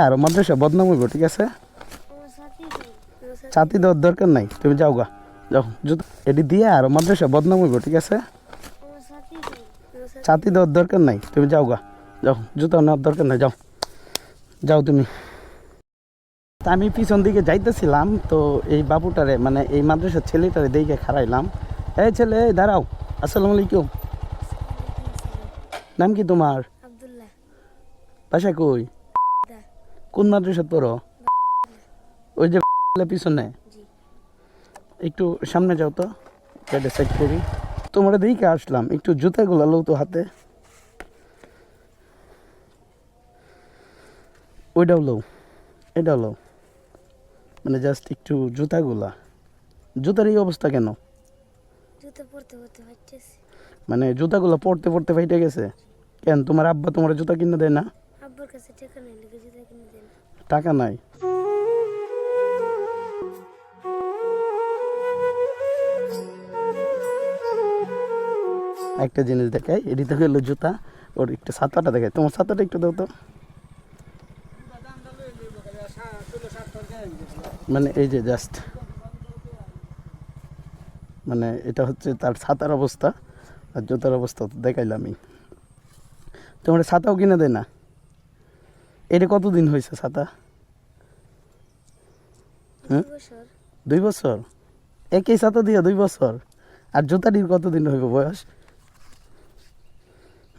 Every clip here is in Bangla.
আর মাদ্রাসা বদনাম হইব, ঠিক আছে? ছাতি দেওয়ার দরকার নাই, তুমি যাও গা, যাও। জুতো এটি দিয়ে আর মাদ্রাসা বদনাম হইব, ঠিক আছে? ছাতি দেওয়ার দরকার নাই, তুমি যাও গা, যাও। জুতো নেওয়ার দরকার নাই, যাও, যাও তুমি। তা আমি পিছন দিকে যাইতেছিলাম, তো এই বাবুটারে মানে এই মাদ্রাসার ছেলেটারে দেখে খারাইলাম। এই ছেলে, এই দাঁড়াও। আসসালামু আলাইকুম। নাম কি তোমার? আব্দুল্লাহ। বাসা কই? কোন মাদ্রাসাত পড়ো? ওই যে পিছনে। জি। একটু সামনে যাও তো, এটা সেট করি। তোমরা দেখে আসলাম, একটু জুতাগুলো লো তো হাতে। ওইটাও লো, এটাও লো, মানে জাস্ট একটু জুতাগুলা। জুতার এই অবস্থা কেন? জুতো পরতে পরতে ফাটতেছে। মানে জুতাগুলো পড়তে পড়তে ফাইটে গেছে কেন? তোমার আব্বা তোমার জুতা কিনে দেয় না? আব্বুর কাছে টাকা নেই, লেগে জুতো কিনে দেন। টাকা নাই? একটা জিনিস দেখাই, এদিকে হলো জুতা, ওর একটু ছাতাটা দেখাই। তোমার ছাতাটা একটু দাও তো। মানে এই যে জাস্ট, মানে এটা হচ্ছে তার ছাতার অবস্থা, আর জুতার অবস্থা তো দেখাইলামই। তোমার ছাতাও কিনে দেয় না? এটা কতদিন হয়েছে ছাতা? 2 বছর। 2 বছর? একই ছাতা দিয়ে 2 বছর? আর জুতাটির কতদিন হইব বয়স?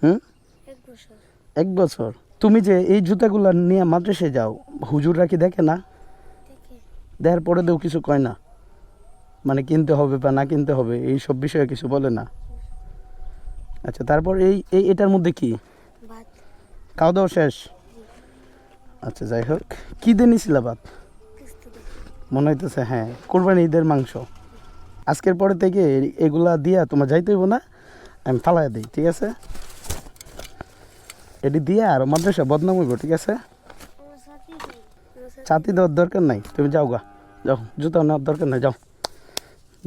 1 বছর। 1 বছর? তুমি যে এই জুতাগুলো নিয়ে মাদ্রাসায় যাও, হুজুররা কি দেখে না? দেখে। দেখার পরে কিছু কয় না? মানে কিনতে হবে বা না কিনতে হবে এই সব বিষয়ে কিছু বলে না? আচ্ছা, তারপর এটার মধ্যে কি ভাত। খাওয়া দাওয়া শেষ? আচ্ছা, যাই হোক। কী দিয়ে নিছিলা ভাত? কিস্তি দে। মনে হইতেছে হ্যাঁ, কোরবানি ঈদের মাংস। আজকের পরে থেকে এগুলা দিয়া তোমার যাইতে হইব না, আমি ফালাই দিই, ঠিক আছে? এটি দিয়ে আর মাদ্রাসা বদনাম হইব, ঠিক আছে? আমার সাথী নেই। ছাতি দেওয়ার দরকার নাই, তুমি যাও গা, যাও। জুতো নেওয়ার দরকার নাই, যাও,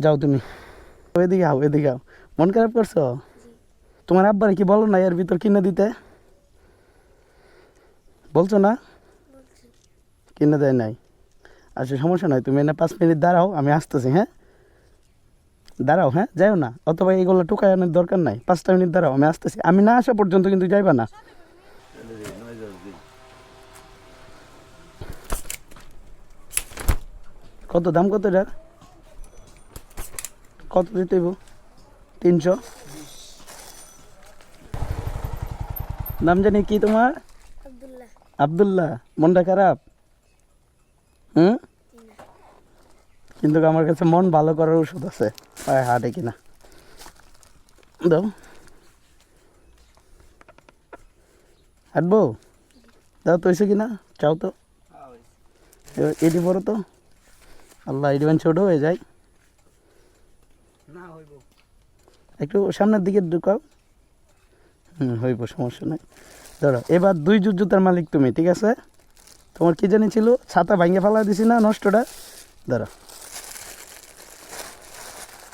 যাও তুমি। এদিকে আও, এদিকে আও। মন খারাপ করছো? জি। তোমার আব্বারে কি বলো না এর ভিতর কিনে দিতে? বলছো না? বলছি। কিনে দেয় নাই? আচ্ছা, সমস্যা নয়, তুমি এনে 5 মিনিট দাঁড়াও, আমি আসতেছি। হ্যাঁ, দাঁড়াও, হ্যাঁ, যাও না। অথবা এগুলো টুকায় আনার দরকার নাই, 5টা মিনিট দাঁড়াও, আমি আসতেছি। আমি না আসা পর্যন্ত কিন্তু যাইবা না। কত দাম? কত এটার? কত দিতে হইব? 300? নাম জানি কি তোমার? আব্দুল্লাহ। আব্দুল্লাহ। মনটা খারাপ? না। কিন্তু আমার কাছে মন ভালো করার ওষুধ আছে, পায়ে হাঁটে কিনা। দাও, হাঁটবো? দাও তো, হয়েছে কিনা চাও তো। এটি পড়ো তো। আল্লাহ, এটি মানে ছোটো হয়ে যায়। একটু সামনের দিকে ঢুকাও। হইব, সমস্যা নাই। ধরো, এবার 2 জুতার মালিক তুমি, ঠিক আছে? তোমার কি জানি ছিল, ছাতা ভাঙে ফেলা দিছি না নষ্টটা? ধরো,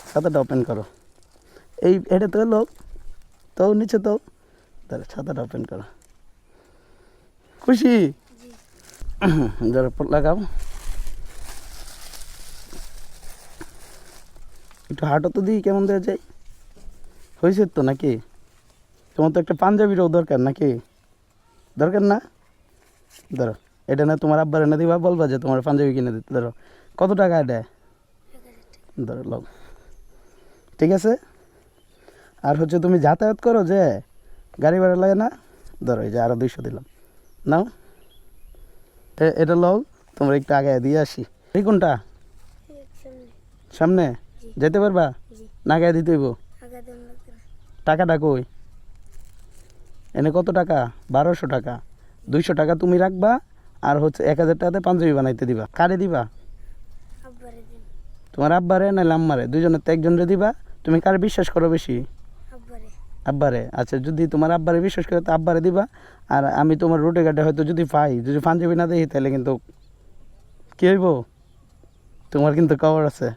ছাতাটা ওপেন করো। এটা তো এলো, তো নিচে তো। ধরো, ছাতাটা ওপেন করো। খুশি? জি। ধরো, লাগাও। একটু হাঁটো তো দিই, কেমন দেওয়া যায়? হয়েছে তো নাকি? তোমার তো একটা পাঞ্জাবিরও দরকার নাকি? দরকার না? ধরো, এটা না তোমার আব্বার এনে দিবা, বলবা যে তোমার পাঞ্জাবি কিনে দিতে। ধরো, কত টাকা এটা? 1000 টাকা। ধরো, লও, ঠিক আছে? আর হচ্ছে তুমি যাতায়াত করো যে, গাড়ি ভাড়া লাগে না? ধরো, এই যে আরও 200 দিলাম, নাও। এটা লও, তোমরা একটু আগে দিয়ে আসি। এই কোনটা? এই সামনে। সামনে? জি। যেতে পারবা? জি। না, গায়ে দিতে হইব? আগা দেন লাগবে না। টাকাটা কই? এনে কত টাকা? 1200 টাকা। 200 টাকা তুমি রাখবা, আর হচ্ছে 1000 টাকাতে পাঞ্জাবি বানাইতে দিবা। কারে দিবা? আব্বারে দিন। তোমার আব্বারে নাহলে আম্মারে, দুজনের তো একজনরে দিবা। তুমি কারে বিশ্বাস করো বেশি? আব্বারে। আব্বারে? আচ্ছা, যদি তোমার আব্বারে বিশ্বাস করে তো আব্বারে দিবা। আর আমি তোমার রুটে ঘাটে হয়তো যদি পাই, যদি পাঞ্জাবি না দেখি, তাহলে কিন্তু কী হইব? তোমার কিন্তু খবর আছে।